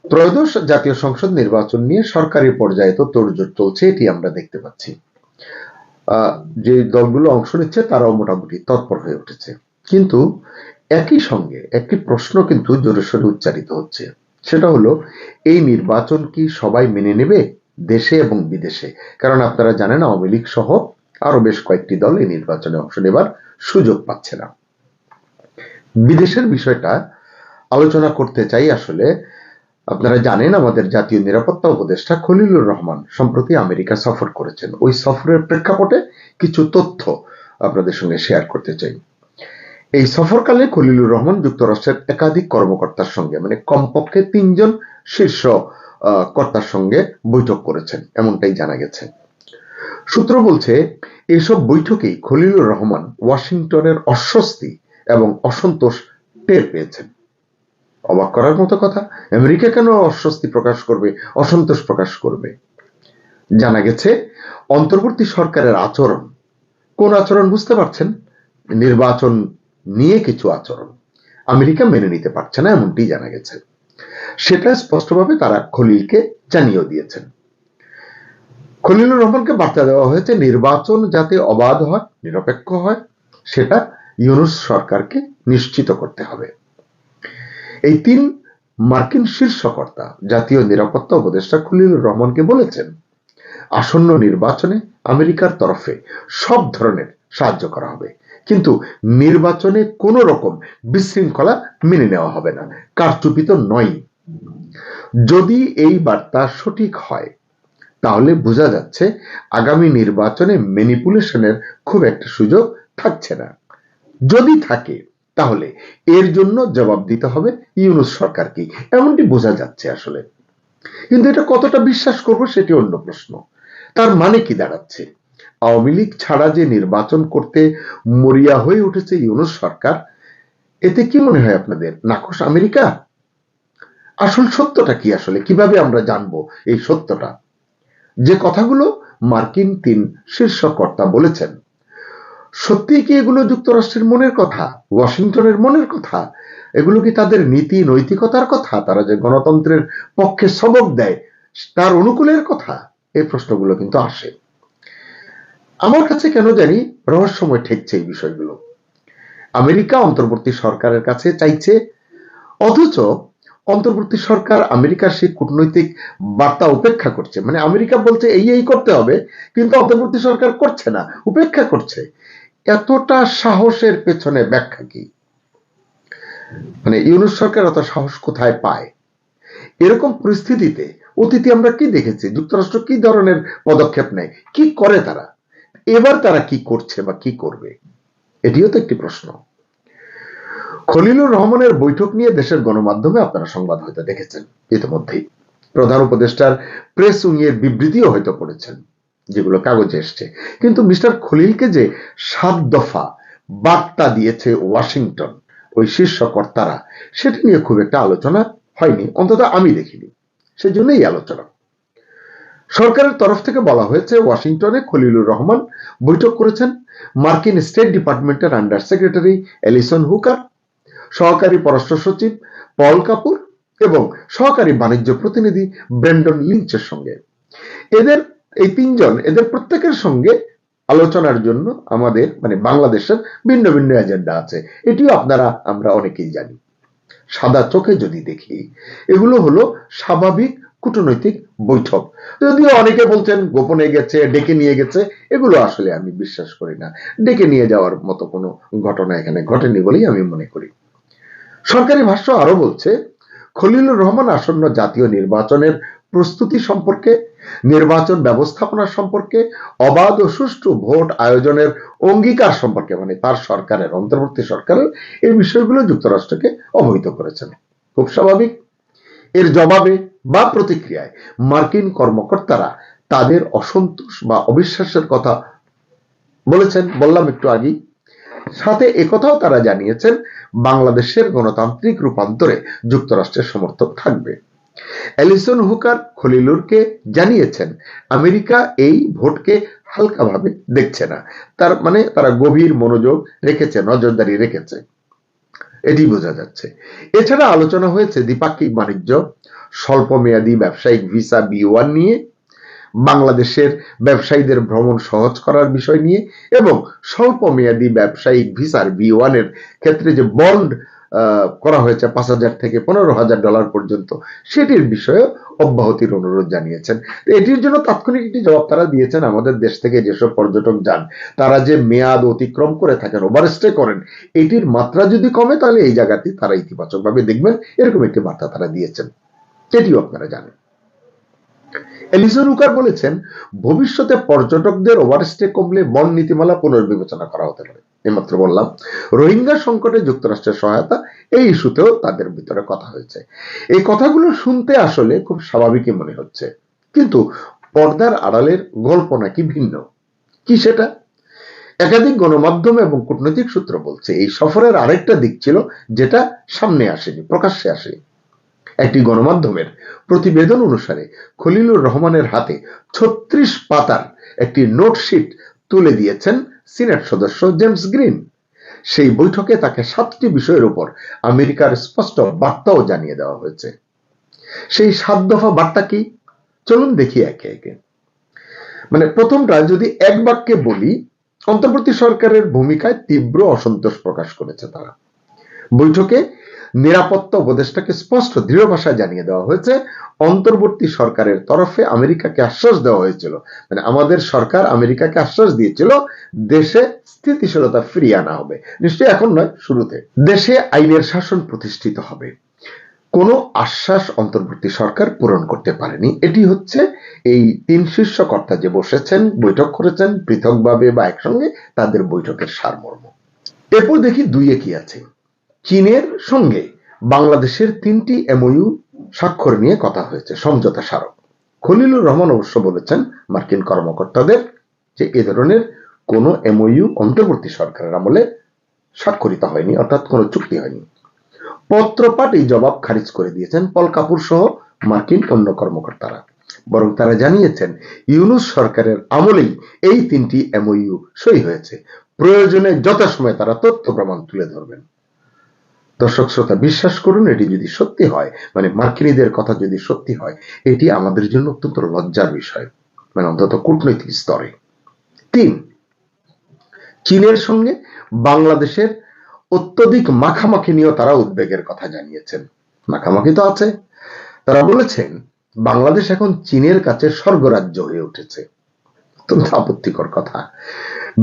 ত্রয়োদশ জাতীয় সংসদ নির্বাচন নিয়ে সরকারি পর্যায়ে তো তোড়জোড় চলছে, এটি আমরা দেখতে পাচ্ছি। যে দলগুলো অংশ নিচ্ছে তারাও মোটামুটি তৎপর হয়ে উঠেছে, কিন্তু একই সঙ্গে একটি প্রশ্ন কিন্তু জোরে সোরে উচ্চারিত হচ্ছে, সেটা হলো এই নির্বাচন কি সবাই মেনে নেবে দেশে এবং বিদেশে? কারণ আপনারা জানেন আওয়ামী লীগ সহ আরো বেশ কয়েকটি দল এই নির্বাচনে অংশ নেবার সুযোগ পাচ্ছে না। বিদেশের বিষয়টা আলোচনা করতে চাই। আসলে আপনারা জানেন আমাদের জাতীয় নিরাপত্তা উপদেষ্টা খলিলুর রহমান সম্প্রতি আমেরিকা সফর করেছেন। ওই সফরের প্রেক্ষাপটে কিছু তথ্য আপনাদের সঙ্গে শেয়ার করতে চাই। এই সফরকালে খলিলুর রহমান যুক্তরাষ্ট্রের একাধিক কর্মকর্তার সঙ্গে, মানে কমপক্ষে ৩ জন শীর্ষ কর্তার সঙ্গে বৈঠক করেছেন, এমনটাই জানা গেছে। সূত্র বলছে এসব বৈঠকেই খলিলুর রহমান ওয়াশিংটনের অস্বস্তি এবং অসন্তোষ টের পেয়েছেন। অবাক করার মতো কথা, আমেরিকা কেন অস্বস্তি প্রকাশ করবে, অসন্তোষ প্রকাশ করবে? জানা গেছে অন্তর্বর্তী সরকারের আচরণ, কোন আচরণ বুঝতে পারছেন? নির্বাচন নিয়ে কিছু আচরণ আমেরিকা মেনে নিতে পারছে না, এমনটি জানা গেছে। সেটা স্পষ্টভাবে তারা খলিলকে জানিয়ে দিয়েছেন। খলিলুর রহমানকে বার্তা দেওয়া হয়েছে নির্বাচন যাতে অবাধ হয়, নিরপেক্ষ হয়, সেটা ইউনূস সরকারকে নিশ্চিত করতে হবে। এই ৩ মার্কিন শীর্ষকর্তা জাতীয় নিরাপত্তা উপদেষ্টা খলিলুর রহমানকে বলেছেন আসন্ন নির্বাচনে আমেরিকার তরফে সব ধরনের সাহায্য করা হবে, কিন্তু নির্বাচনে কোন রকম বিশৃঙ্খলা মেনে নেওয়া হবে না, কারচুপি তো নয়। যদি এই বার্তা সঠিক হয় তাহলে বোঝা যাচ্ছে আগামী নির্বাচনে ম্যানিপুলেশনের খুব একটা সুযোগ থাকছে না। যদি থাকে তাহলে এর জন্য জবাব দিতে হবে ইউনূস সরকারকে, এমনটি বোঝা যাচ্ছে আসলে। কিন্তু এটা কতটা বিশ্বাস করব সেটি অন্য প্রশ্ন। তার মানে কি দাঁড়াচ্ছে? আওয়ামী লীগ ছাড়া যে নির্বাচন করতে মরিয়া হয়ে উঠেছে ইউনূস সরকার, এতে কি মনে হয় আপনাদের নাখোশ আমেরিকা? আসল সত্যটা কি আসলে? কিভাবে আমরা জানবো এই সত্যটা? যে কথাগুলো মার্কিন ৩ শীর্ষ কর্তা বলেছেন, সত্যি কি এগুলো যুক্তরাষ্ট্রের মনের কথা, ওয়াশিংটনের মনের কথা? এগুলো কি তাদের নীতি নৈতিকতার কথা? তারা যে গণতন্ত্রের পক্ষে সবক দেয় তার অনুকূলের কথা? এই প্রশ্নগুলো কিন্তু আসে। আমার কাছে কেন জানি রহস্যময় ঠেকছে এই বিষয়গুলো। আমেরিকা অন্তর্বর্তী সরকারের কাছে চাইছে, অথচ অন্তর্বর্তী সরকার আমেরিকার সেই কূটনৈতিক বার্তা উপেক্ষা করছে। মানে আমেরিকা বলছে এই করতে হবে, কিন্তু অন্তর্বর্তী সরকার করছে না, উপেক্ষা করছে। এতটা সাহসের পেছনে ব্যাখ্যা কি? মানে ইউনূস সরকার এত সাহস কোথায় পায়? এরকম পরিস্থিতিতে অতীতে আমরা কি দেখেছি? যুক্তরাষ্ট্র কি ধরনের পদক্ষেপ নেয়, কি করে তারা? এবার তারা কি করছে বা কি করবে? এটিও তো একটি প্রশ্ন। খলিলুর রহমানের বৈঠক নিয়ে দেশের গণমাধ্যমে আপনারা সংবাদ হয়তো দেখেছেন ইতিমধ্যেই। প্রধান উপদেষ্টার প্রেস উইংয়ের বিবৃতিও হয়তো পড়েছেন, যেগুলো কাগজে এসছে। কিন্তু মিস্টার খলিলকে যে ৭ দফা বার্তা দিয়েছে ওয়াশিংটন, ওই শীর্ষ কর্তারা, সেটা নিয়ে খুব একটা আলোচনা হয়নি, অন্তত আমি দেখিনি। সেজন্যই আলোচনা। সরকারের তরফ থেকে বলা হয়েছে ওয়াশিংটনে খলিলুর রহমান বৈঠক করেছেন মার্কিন স্টেট ডিপার্টমেন্টের আন্ডার সেক্রেটারি এলিসন হুকার, সহকারী পররাষ্ট্র সচিব পল কাপুর এবং সহকারী বাণিজ্য প্রতিনিধি ব্রেন্ডন লিঞ্চের সঙ্গে। এই ৩ জন, এদের প্রত্যেকের সঙ্গে আলোচনার জন্য আমাদের মানে বাংলাদেশের ভিন্ন ভিন্ন এজেন্ডা আছে। এটিও আমরা অনেকেই জানি। সাদা চোখে যদি দেখি, এগুলো হলো স্বাভাবিক কূটনৈতিক বৈঠক। যদিও অনেকে বলছেন গোপনে গেছে, ডেকে নিয়ে গেছে, এগুলো আসলে আমি বিশ্বাস করি না। ডেকে নিয়ে যাওয়ার মতো কোনো ঘটনা এখানে ঘটেনি বলেই আমি মনে করি। সরকারি ভাষ্য আরো বলছে খলিলুর রহমান আসন্ন জাতীয় নির্বাচনের প্রস্তুতি সম্পর্কে, নির্বাচন ব্যবস্থাপনা সম্পর্কে, অবাধ ও সুষ্ঠু ভোট আয়োজনের অঙ্গীকার সম্পর্কে, মানে তার সরকারের, অন্তর্বর্তী সরকারের এই বিষয়গুলো যুক্তরাষ্ট্রকে অবহিত করেছেন। খুব স্বাভাবিক। এর জবাবে বা প্রতিক্রিয়ায় মার্কিন কর্মকর্তারা তাদের অসন্তোষ বা অবিশ্বাসের কথা বলেছেন, বললাম একটু আগেই। সাথে একথাও তারা জানিয়েছেন বাংলাদেশের গণতান্ত্রিক রূপান্তরে যুক্তরাষ্ট্রের সমর্থন থাকবে। এলিসন হুকার খলিলুরকে জানিয়েছেন আমেরিকা এই ভোটকে হালকাভাবে দেখছে না, তার মানে তারা গভীর মনোযোগ রেখেছে, নজরদারি রেখেছে, এটি বোঝা যাচ্ছে। এছাড়া আলোচনা হয়েছে দ্বিপাক্ষিক বাণিজ্য, স্বল্পমেয়াদী ব্যবসায়িক ভিসা B1 নিয়ে, বাংলাদেশের ব্যবসায়ীদের ভ্রমণ সহজ করার বিষয় নিয়ে, এবং স্বল্প মেয়াদী ব্যবসায়িক ভিসার B1 এর ক্ষেত্রে যে বন্ড করা হয়েছে $5,000 থেকে $15,000 পর্যন্ত, সেটির বিষয়ে অব্যাহতির অনুরোধ জানিয়েছেন। এটির জন্য তাৎক্ষণিক একটি জবাব তারা দিয়েছেন। আমাদের দেশ থেকে যেসব পর্যটক যান তারা যে মেয়াদ অতিক্রম করে থাকেন, ওভারস্টে করেন, এটির মাত্রা যদি কমে তাহলে এই জায়গাটি তারা ইতিবাচকভাবে দেখবেন, এরকম একটি বার্তা তারা দিয়েছেন, এটিও আপনারা জানেন। এলিসন উকার বলেছেন ভবিষ্যতে পর্যটকদের ওভারস্টে কমলে বন্ড নীতিমালা পুনর্বিবেচনা করা হতে পারে। এইমাত্র বললাম রোহিঙ্গা সংকটে যুক্তরাষ্ট্রের সহায়তা, এই ইস্যুতেও তাদের ভিতরে কথা হয়েছে। এই কথাগুলো শুনতে আসলে খুব স্বাভাবিকই মনে হচ্ছে, কিন্তু পর্দার আড়ালের গল্প নাকি ভিন্ন। কি সেটা? একাধিক গণমাধ্যম এবং কূটনৈতিক সূত্র বলছে এই সফরের আরেকটা দিক ছিল যেটা সামনে আসেনি, প্রকাশ্যে আসেনি। একটি গণমাধ্যমের প্রতিবেদন অনুসারে খলিলুর রহমানের হাতে 36 পাতার একটি নোটশিট তুলে দিয়েছেন সিনেট সদস্য জেমস গ্রিন। সেই বৈঠকে তাকে 7টি বিষয়ের উপর আমেরিকার স্পষ্ট বার্তাও জানিয়ে দেওয়া হয়েছে। সেই 7 দফা বার্তা কি? চলুন দেখি একে একে। প্রথমটা যদি এক বাক্যে বলি, অন্তর্বর্তী সরকারের ভূমিকায় তীব্র অসন্তোষ প্রকাশ করেছে তারা। বৈঠকে নিরাপত্তা উপদেষ্টাকে স্পষ্ট দৃঢ় ভাষায় জানিয়ে দেওয়া হয়েছে অন্তর্বর্তী সরকারের তরফে আমেরিকাকে আশ্বাস দেওয়া হয়েছিল, আমাদের সরকার আমেরিকাকে আশ্বাস দিয়েছিল দেশে স্থিতিশীলতা ফিরিয়ে আনা হবে, নিশ্চয়ই এখন নয়, শুরুতে। দেশে আইনের শাসন প্রতিষ্ঠিত হবে। কোনো আশ্বাস অন্তর্বর্তী সরকার পূরণ করতে পারেনি। এটি হচ্ছে এই 3 শীর্ষ কর্তা যে বসেছেন, বৈঠক করেছেন পৃথকভাবে বা একসঙ্গে, তাদের বৈঠকের সারমর্ম। এরপর দেখি 2-এ কি আছে। চীনের সঙ্গে বাংলাদেশের 3টি MOU স্বাক্ষর নিয়ে কথা হয়েছে, সমঝোতা স্মারক। খলিলুর রহমান অবশ্য বলেছেন মার্কিন কর্মকর্তাদের যে এ ধরনের কোনো MOU অন্তর্বর্তী সরকারের আমলে স্বাক্ষরিত হয়নি, অর্থাৎ কোনো চুক্তি হয়নি। পত্রপাঠ এই জবাব খারিজ করে দিয়েছেন পল কাপুর সহ মার্কিন অন্য কর্মকর্তারা। বরং তারা জানিয়েছেন ইউনূস সরকারের আমলেই এই 3টি MOU সই হয়েছে, প্রয়োজনে যথাসময়ে তারা তথ্য প্রমাণ তুলে ধরবেন। দর্শক শ্রোতা, বিশ্বাস করুন, এটি যদি সত্যি হয়, মার্কিনীদের কথা যদি সত্যি হয়, এটি আমাদের জন্য অত্যন্ত লজ্জার বিষয়, অন্তত কূটনৈতিক স্তরে। 3, চীনের সঙ্গে বাংলাদেশের অত্যধিক মাখামাখি নিয়েও তারা উদ্বেগের কথা জানিয়েছেন। মাখামাখি তো আছে। তারা বলেছেন বাংলাদেশ এখন চীনের কাছে স্বর্গরাজ্য হয়ে উঠেছে। অত্যন্ত আপত্তিকর কথা।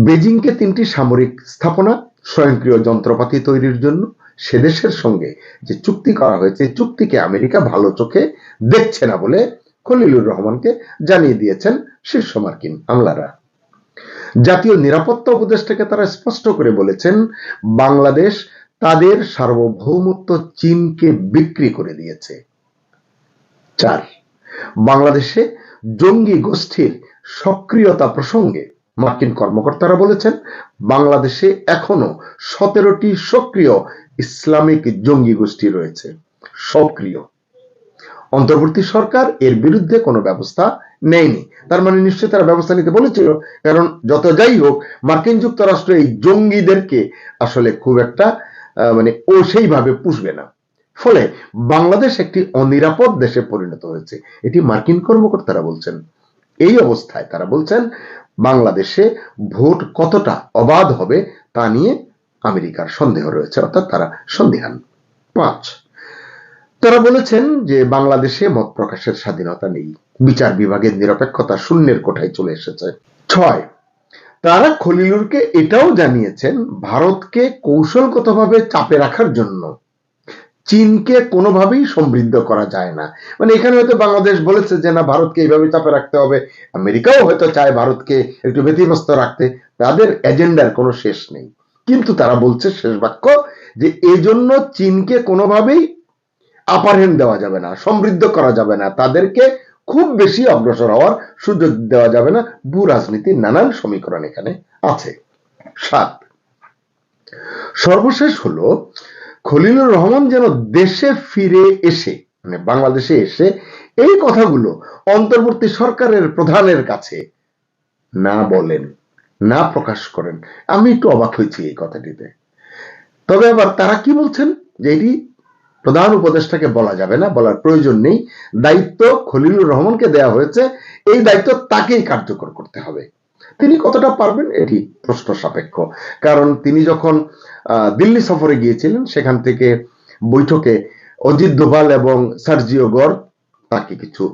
বেজিংকে 3টি সামরিক স্থাপনা, স্বয়ংক্রিয় যন্ত্রপাতি তৈরির জন্য সে দেশের সঙ্গে যে চুক্তি করা হয়েছে, চুক্তিকে আমেরিকা ভালো চোখে দেখছে না বলে খলিলুর রহমানকে জানিয়ে দিয়েছেন শীর্ষ মার্কিন আমলারা। জাতীয় নিরাপত্তা উপদেষ্টাকে তারা স্পষ্ট করে বলেছেন বাংলাদেশ তাদের সার্বভৌমত্ব চীনকে বিক্রি করে দিয়েছে। 4, বাংলাদেশে জঙ্গি গোষ্ঠীর সক্রিয়তা প্রসঙ্গে মার্কিন কর্মকর্তারা বলেছেন বাংলাদেশে এখনো 17টি সক্রিয় ইসলামিক জঙ্গি গোষ্ঠী রয়েছে। সক্রিয়। অন্তর্বর্তী সরকার এর বিরুদ্ধে কোনো ব্যবস্থা নেয়নি, তার নিশ্চয়ই তারা ব্যবস্থা নিতে বলেছিল, কারণ যত যাই হোক মার্কিন যুক্তরাষ্ট্র এই জঙ্গিদেরকে আসলে খুব একটা ও সেইভাবে পুষবে না। ফলে বাংলাদেশ একটি অনিরাপদ দেশে পরিণত হয়েছে, এটি মার্কিন কর্মকর্তারা বলছেন। এই অবস্থায় তারা বলছেন বাংলাদেশে ভোট কতটা অবাধ হবে তা নিয়ে আমেরিকার সন্দেহ রয়েছে, অর্থাৎ তারা সন্দিহান। 5, তারা বলেছেন যে বাংলাদেশে মত প্রকাশের স্বাধীনতা নেই, বিচার বিভাগের নিরপেক্ষতা শূন্যের কোঠায় চলে এসেছে। 6, তারা খলিলুরকে এটাও জানিয়েছেন ভারতকে কৌশলগতভাবে চাপে রাখার জন্য চীনকে কোনোভাবেই সমৃদ্ধ করা যায় না। এখানে হয়তো বাংলাদেশ বলেছে যে না, ভারতকে এইভাবে চাপে রাখতে হবে, আমেরিকাও হয়তো চায় ভারতকে একটু ব্যতিব্যস্ত রাখতে, তাদের এজেন্ডার কোনো শেষ নেই। কিন্তু তারা বলছে শেষ বাক্য যে এজন্য চীনকে কোনোভাবেই আপার হ্যান্ড দেওয়া যাবে না, সমৃদ্ধ করা যাবে না, তাদেরকে খুব বেশি অগ্রসর হওয়ার সুযোগ দেওয়া যাবে না। ভূ রাজনীতির নানান সমীকরণ এখানে আছে। 7, সর্বশেষ হলো খলিলুর রহমান যেন দেশে ফিরে এসে বাংলাদেশে এসে এই কথাগুলো অন্তর্বর্তী সরকারের প্রধানের কাছে না বলেন, না প্রকাশ করেন। আমি একটু অবাক হয়েছি এই কথাটিতে। তবে আবার তারা কি বলছেন যে এটি প্রধান উপদেষ্টাকে বলা যাবে না, বলার প্রয়োজন নেই। দায়িত্ব খলিলুর রহমানকে দেয়া হয়েছে, এই দায়িত্ব তাকেই কার্যকর করতে হবে। তিনি কতটা পারবেন এটি প্রশ্ন সাপেক্ষ। কারণ তিনি যখন দিল্লি সফরে গিয়েছিলেন, সেখান থেকে বৈঠকে অজিত দোভাল এবং সার্জিও গর তাকে কিছু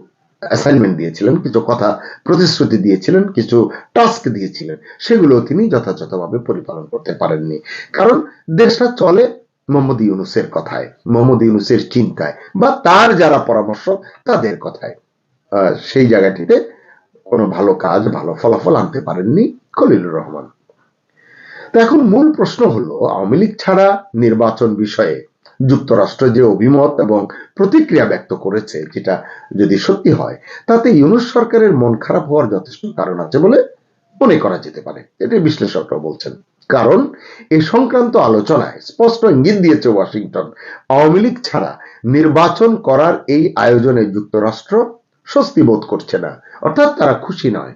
অ্যাসাইনমেন্ট দিয়েছিলেন, কিছু কথা প্রতিশ্রুতি দিয়েছিলেন, কিছু টাস্ক দিয়েছিলেন, সেগুলো তিনি যথাযথভাবে পরিপালন করতে পারেননি। কারণ দেশটা চলে মোহাম্মদ ইউনূসের কথায়, মোহাম্মদ ইউনূসের চিন্তায়, বা তার যারা পরামর্শ তাদের কথায়। সেই জায়গাটিতে কোনো ভালো কাজ, ভালো ফলাফল আনতে পারেননি খলিলুর রহমান। তো এখন মূল প্রশ্ন হলো, আওয়ামী লীগ ছাড়া নির্বাচন বিষয়ে যুক্তরাষ্ট্র যে অভিমত এবং প্রতিক্রিয়া ব্যক্ত করেছে, যেটা যদি সত্যি হয়, তাতে ইউনূস সরকারের মন খারাপ হওয়ার যথেষ্ট কারণ আছে বলে মনে করা যেতে পারে, এটি বিশ্লেষকরা বলছেন। কারণ এই সংক্রান্ত আলোচনায় স্পষ্ট ইঙ্গিত দিয়েছে ওয়াশিংটন, আওয়ামী লীগ ছাড়া নির্বাচন করার এই আয়োজনে যুক্তরাষ্ট্র স্বস্তি বোধ করছে না, অর্থাৎ তারা খুশি নয়।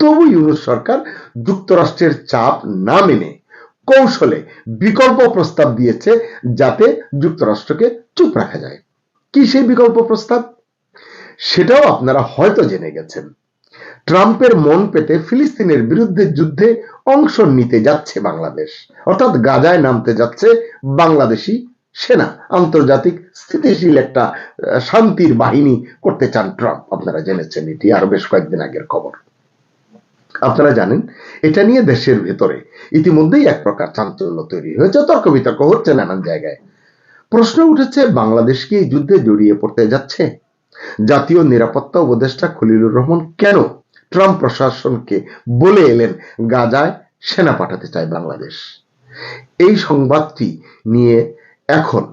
তবু ইউনূস সরকার যুক্তরাষ্ট্রের চাপ না মেনে কৌশলে বিকল্প প্রস্তাব দিয়েছে, যাতে যুক্তরাষ্ট্রকে চুপ রাখা যায়। কি সেই বিকল্প প্রস্তাব? সেটাও আপনারা হয়তো জেনে গেছেন। ট্রাম্পের মন পেতে ফিলিস্তিনের বিরুদ্ধে যুদ্ধে অংশ নিতে যাচ্ছে বাংলাদেশ, অর্থাৎ গাজায় নামতে যাচ্ছে বাংলাদেশি সেনা। আন্তর্জাতিক স্থিতিশীল একটা শান্তির বাহিনী করতে চান ট্রাম্প। আপনারা জেনেছেন, এটি আরো বেশ কয়েকদিন আগের খবর। আপনারা জানেন, এটা নিয়ে দেশের ভেতরে ইতিমধ্যেই এক প্রকার চাঞ্চল্য তৈরি হয়েছে, তর্ক বিতর্ক হচ্ছে নানান জায়গায়। প্রশ্ন উঠেছে, বাংলাদেশ কি এই যুদ্ধে জড়িয়ে পড়তে যাচ্ছে? জাতীয় নিরাপত্তা উপদেষ্টা খলিলুর রহমান কেন ট্রাম্প প্রশাসনকে বলে এলেন গাজায় সেনা পাঠাতে চায় বাংলাদেশ? এই সংবাদটি নিয়ে এখন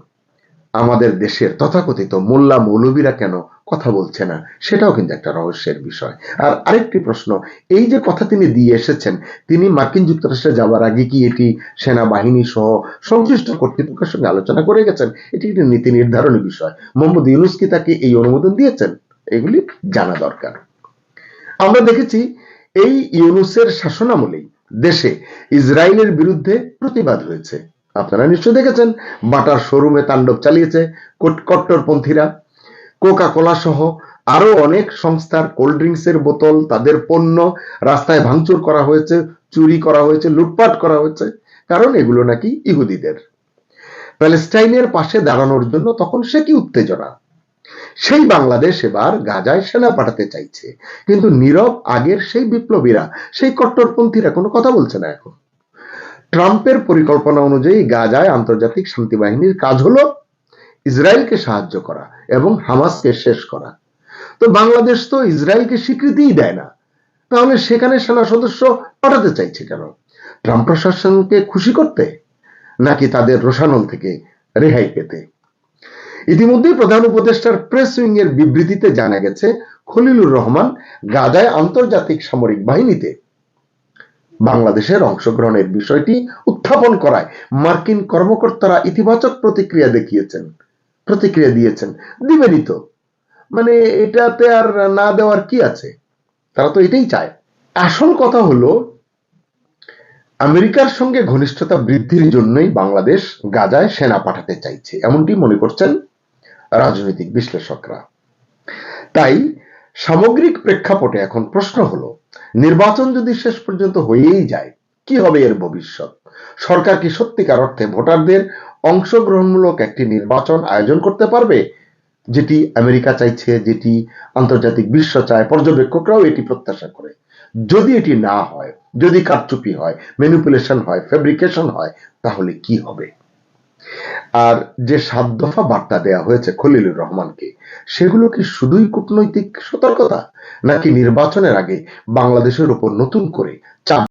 আমাদের দেশের তথাকথিত মোল্লা মৌলবীরা কেন কথা বলছে না, সেটাও কিন্তু একটা রহস্যের বিষয়। আর আরেকটি প্রশ্ন, এই যে কথা তিনি দিয়ে এসেছেন, তিনি মার্কিন যুক্তরাষ্ট্রে যাওয়ার আগে কি এটি সেনাবাহিনী সহ সংশ্লিষ্ট কর্তৃপক্ষের সঙ্গে আলোচনা করে গেছেন? এটি একটি নীতি নির্ধারণী বিষয়। মোহাম্মদ ইউনূস কি তাকে এই অনুমোদন দিয়েছেন? এগুলি জানা দরকার। আমরা দেখেছি, এই ইউনূসের শাসনামলেই দেশে ইসরায়েলের বিরুদ্ধে প্রতিবাদ হয়েছে। আপনারা নিশ্চয় দেখেছেন, বাটার শোরুমে তাণ্ডব চালিয়েছে কট্টরপন্থীরা। কোকা কোলা সহ আরো অনেক সংস্থার কোল্ড ড্রিঙ্কসের বোতল, তাদের পণ্য রাস্তায় ভাঙচুর করা হয়েছে, চুরি করা হয়েছে, লুটপাট করা হয়েছে, কারণ এগুলো নাকি ইহুদিদের। প্যালেস্টাইনের পাশে দাঁড়ানোর জন্য তখন সে কি উত্তেজনা। সেই বাংলাদেশ এবার গাজায় সেনা পাঠাতে চাইছে, কিন্তু নীরব আগের সেই বিপ্লবীরা, সেই কট্টরপন্থীরা কোনো কথা বলছে না। এখন ট্রাম্পের পরিকল্পনা অনুযায়ী গাজায় আন্তর্জাতিক শান্তি বাহিনীর কাজ হলো ইসরায়েলকে সাহায্য করা এবং হামাসকে শেষ করা। তো বাংলাদেশ তো ইসরায়েলকে স্বীকৃতিই দেয় না, তাহলে সেখানে সেনা সদস্য পাঠাতে চাইছে কেন? ট্রাম্প প্রশাসনকে খুশি করতে, নাকি তাদের রোষানল থেকে রেহাই পেতে? ইতিমধ্যেই প্রধান উপদেষ্টার প্রেস উইং এর বিবৃতিতে জানা গেছে, খলিলুর রহমান গাজায় আন্তর্জাতিক সামরিক বাহিনীতে বাংলাদেশের অংশগ্রহণের বিষয়টি উত্থাপন করায় মার্কিন কর্মকর্তারা ইতিবাচক প্রতিক্রিয়া দিয়েছেন। দিবেনই তো, মানে এটাতে আর না দেওয়ার কি আছে? তারা তো এটাই চায়। আসল কথা হলো, আমেরিকার সঙ্গে ঘনিষ্ঠতা বৃদ্ধির জন্যই বাংলাদেশ গাজায় সেনা পাঠাতে চাইছে, এমনটি মনে করছেন রাজনৈতিক বিশ্লেষকরা। তাই সামগ্রিক প্রেক্ষাপটে এখন প্রশ্ন হলো, নির্বাচন যদি শেষ পর্যন্ত হয়েই যায়, কি হবে এর ভবিষ্যৎ? সরকার কি সত্যিকার অর্থে ভোটারদের অংশগ্রহণমূলক একটি নির্বাচন আয়োজন করতে পারবে, যেটি আমেরিকা চাইছে, যেটি আন্তর্জাতিক বিশ্ব চায়, পর্যবেক্ষকরাও এটি প্রত্যাশা করে? যদি এটি না হয়, যদি কারচুপি হয়, ম্যানিপুলেশন হয়, ফেব্রিকেশন হয়, তাহলে কি হবে? আর যে 7 দফা বার্তা দেয়া হয়েছে খলিলুর রহমানকে, সেগুলো কি শুধুই কূটনৈতিক সতর্কতা, নাকি নির্বাচনের আগে বাংলাদেশের উপর নতুন করে চাপ